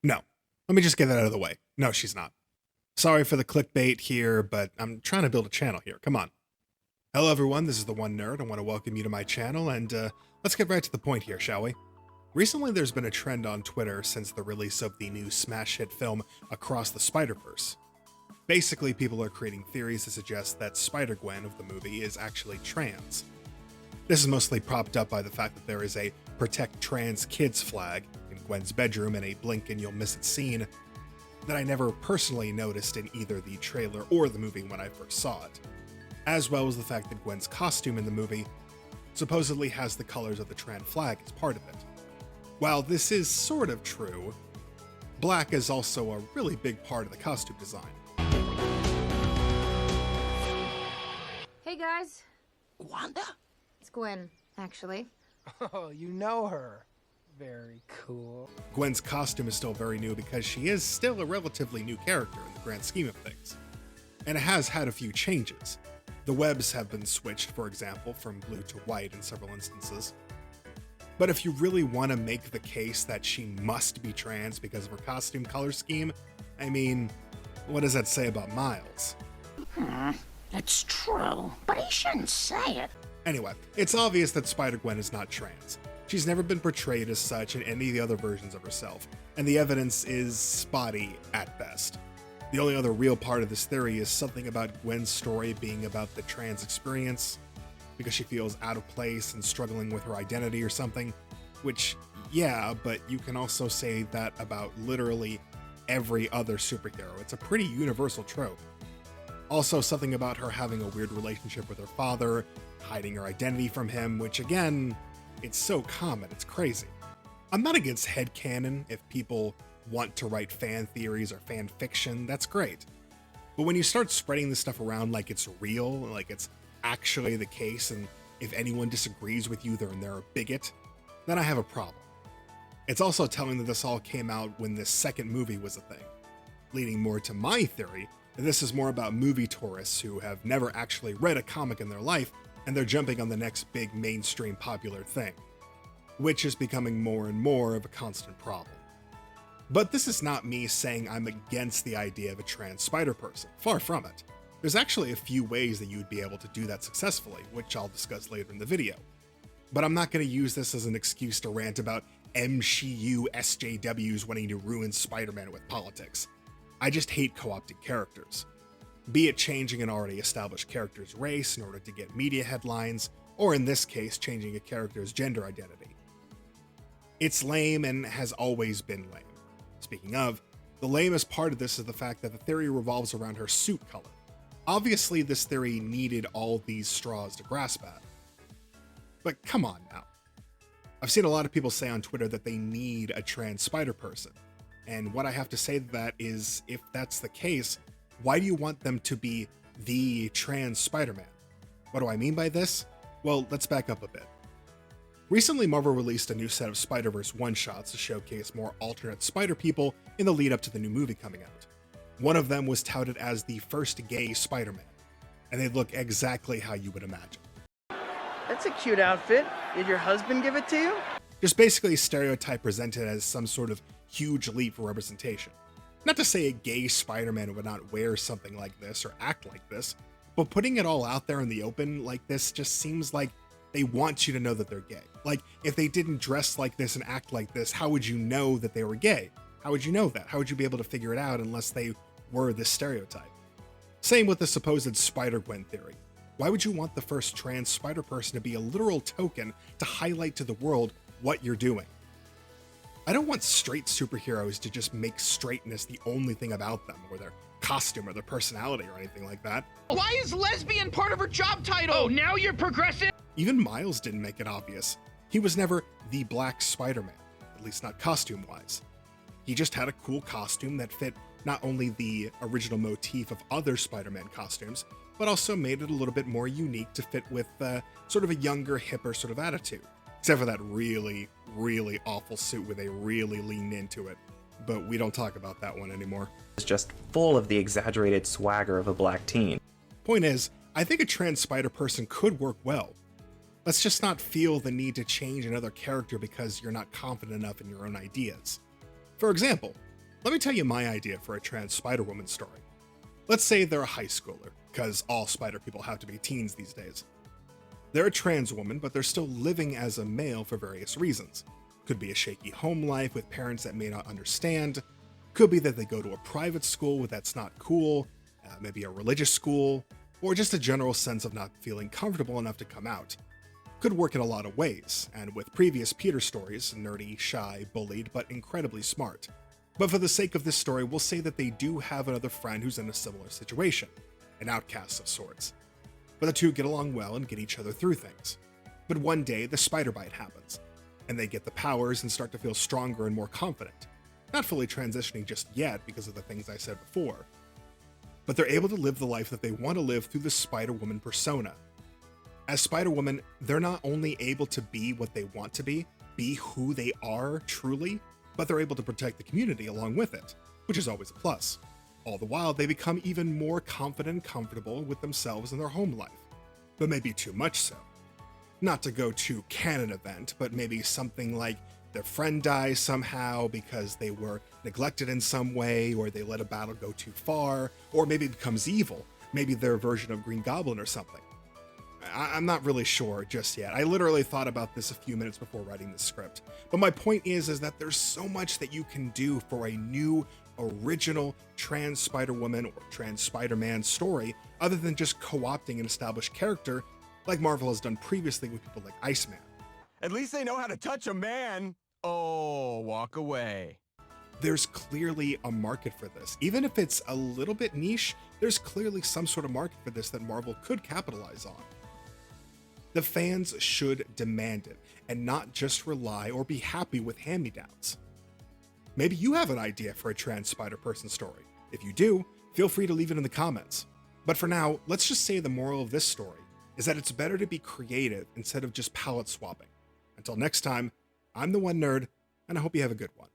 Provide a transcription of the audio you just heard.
No. Let me just get that out of the way. No, she's not. Sorry for the clickbait here, but I'm trying to build a channel here. Come on. Hello everyone, this is the One Nerd. I want to welcome you to my channel, and let's get right to the point here, shall we? Recently there's been a trend on Twitter since the release of the new smash hit film Across the Spider-Verse. Basically, people are creating theories to suggest that Spider-Gwen of the movie is actually trans. This is mostly propped up by the fact that there is a Protect Trans Kids flag in Gwen's bedroom in a blink and you'll miss it scene that I never personally noticed in either the trailer or the movie when I first saw it, as well as the fact that Gwen's costume in the movie supposedly has the colors of the trans flag as part of it. While this is sort of true, black is also a really big part of the costume design. Hey guys. Wanda? It's Gwen, actually. Oh, you know her. Very cool. Gwen's costume is still very new because she is still a relatively new character in the grand scheme of things. And it has had a few changes. The webs have been switched, for example, from blue to white in several instances. But if you really want to make the case that she must be trans because of her costume color scheme, I mean, what does that say about Miles? It's true, but he shouldn't say it. Anyway, it's obvious that Spider-Gwen is not trans. She's never been portrayed as such in any of the other versions of herself, and the evidence is spotty at best. The only other real part of this theory is something about Gwen's story being about the trans experience, because she feels out of place and struggling with her identity or something, which, yeah, but you can also say that about literally every other superhero. It's a pretty universal trope. Also, something about her having a weird relationship with her father, hiding her identity from him, which again, it's so common, it's crazy. I'm not against headcanon if people want to write fan theories or fan fiction, that's great. But when you start spreading this stuff around like it's real, like it's actually the case, and if anyone disagrees with you, then they're a bigot, then I have a problem. It's also telling that this all came out when this second movie was a thing, leading more to my theory that this is more about movie tourists who have never actually read a comic in their life, and they're jumping on the next big mainstream popular thing, which is becoming more and more of a constant problem. But this is not me saying I'm against the idea of a trans Spider-Person, far from it. There's actually a few ways that you'd be able to do that successfully, which I'll discuss later in the video. But I'm not going to use this as an excuse to rant about MCU SJWs wanting to ruin Spider-Man with politics. I just hate co-opted characters. Be it changing an already established character's race in order to get media headlines, or in this case, changing a character's gender identity. It's lame and has always been lame. Speaking of, the lamest part of this is the fact that the theory revolves around her suit color. Obviously, this theory needed all these straws to grasp at. But come on now. I've seen a lot of people say on Twitter that they need a trans Spider-Person. And what I have to say to that is, if that's the case, why do you want them to be the trans Spider-Man? What do I mean by this? Well, let's back up a bit. Recently, Marvel released a new set of Spider-Verse one-shots to showcase more alternate Spider-People in the lead-up to the new movie coming out. One of them was touted as the first gay Spider-Man, and they look exactly how you would imagine. That's a cute outfit. Did your husband give it to you? Just basically a stereotype presented as some sort of huge leap for representation. Not to say a gay Spider-Man would not wear something like this or act like this, but putting it all out there in the open like this just seems like they want you to know that they're gay. Like, if they didn't dress like this and act like this, how would you know that they were gay? How would you know that? How would you be able to figure it out unless they were this stereotype? Same with the supposed Spider-Gwen theory. Why would you want the first trans Spider-Person to be a literal token to highlight to the world what you're doing? I don't want straight superheroes to just make straightness the only thing about them, or their costume or their personality or anything like that. Why is lesbian part of her job title? Oh, now you're progressive? Even Miles didn't make it obvious. He was never the Black Spider-Man, at least not costume-wise. He just had a cool costume that fit not only the original motif of other Spider-Man costumes, but also made it a little bit more unique to fit with sort of a younger, hipper sort of attitude. Except for that really, really awful suit where they really leaned into it. But we don't talk about that one anymore. It's just full of the exaggerated swagger of a black teen. Point is, I think a trans Spider-Person could work well. Let's just not feel the need to change another character because you're not confident enough in your own ideas. For example, Let me tell you my idea for a trans Spider-Woman story. Let's say they're a high schooler, because all spider people have to be teens these days. They're a trans woman, but they're still living as a male for various reasons. Could be a shaky home life with parents that may not understand. Could be that they go to a private school that's not cool, maybe a religious school, or just a general sense of not feeling comfortable enough to come out. Could work in a lot of ways, and with previous Peter stories, nerdy, shy, bullied, but incredibly smart. But for the sake of this story, we'll say that they do have another friend who's in a similar situation, an outcast of sorts. But the two get along well and get each other through things. But one day, the spider bite happens, and they get the powers and start to feel stronger and more confident. Not fully transitioning just yet because of the things I said before. But they're able to live the life that they want to live through the Spider-Woman persona. As Spider-Woman, they're not only able to be what they want to be who they are truly, but they're able to protect the community along with it, which is always a plus. All the while, they become even more confident and comfortable with themselves and their home life. But maybe too much so. Not to go to canon event, but maybe something like their friend dies somehow because they were neglected in some way, or they let a battle go too far, or maybe becomes evil, maybe their version of Green Goblin or something. I'm not really sure just yet. I literally thought about this a few minutes before writing the script. But my point is that there's so much that you can do for a new, original trans Spider-Woman or trans Spider-Man story, other than just co-opting an established character like Marvel has done previously with people like Iceman. At least they know how to touch a man. Oh, walk away. There's clearly a market for this. Even if it's a little bit niche, there's clearly some sort of market for this that Marvel could capitalize on. The fans should demand it, and not just rely or be happy with hand-me-downs. Maybe you have an idea for a trans Spider-Person story. If you do, feel free to leave it in the comments. But for now, let's just say the moral of this story is that it's better to be creative instead of just palette swapping. Until next time, I'm the One Nerd, and I hope you have a good one.